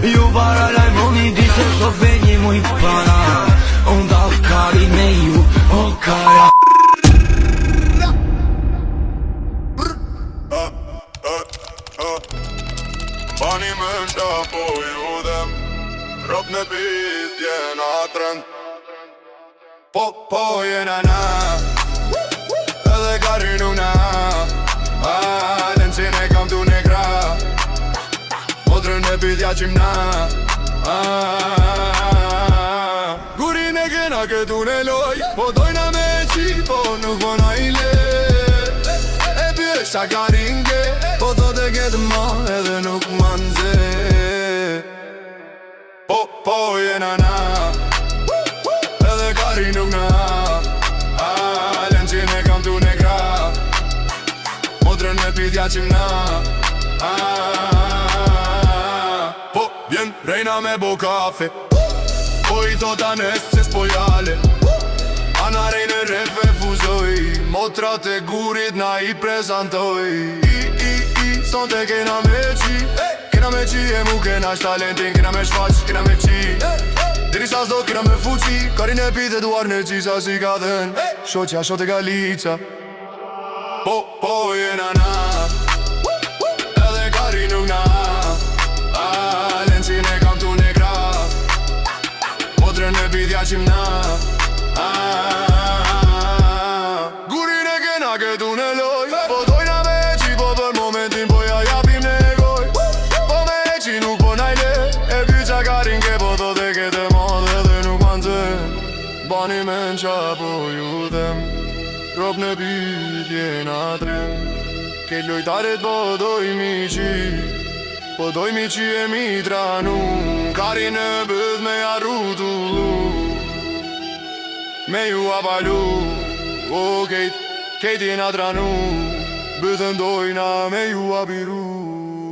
Ju para lajmoni di se so venje mu I para Unë dal kari me ju, o kara Bani më nda po ju dhem Rop në bit jena trend Po jena na Edhe kari nuk na Lencin e kam tu në kra Motrën e bit ja qim na Gurin e kena këtu në loj Po dojna me qi, po nuk bona I le E pjesha karin ke Po thot e ketë ma edhe nuk ma nxe Po jena na Edhe kari nuk na Lencin e kam tu në kra Motrën e pit ja qim na Po vjen rejna me bo kafe Po I thot anes se s'po jale Ana rejnë refe fuzoj Motrat e gurit na I prezantoj Son te kena me qi Kena me qi e mu kena shtalentin Kena me shfaq, kena me qi Diri sa s'do kena me fuqi Karin e pite duar në qisa si ka dhen Shoqja shote galica Po jena na Edhe kari nuk na Lencin e kam tu në kra Motrën e pite ja qim na Gurin e kena këtu në loj Po dojna me qi po për momentin Po ja japim në goj Po me qi nuk po najle E pyqa karin ke po thot e kete madhe dhe nuk ma nxe Bani me nqa po ju them Rop në bit jena trem Ke lojtaret po doj mi qi Po doj mi qi e mi tranu Karin e bëth me arrutu Me ju apalu kejt jena tranu Bëthën dojna me ju apiru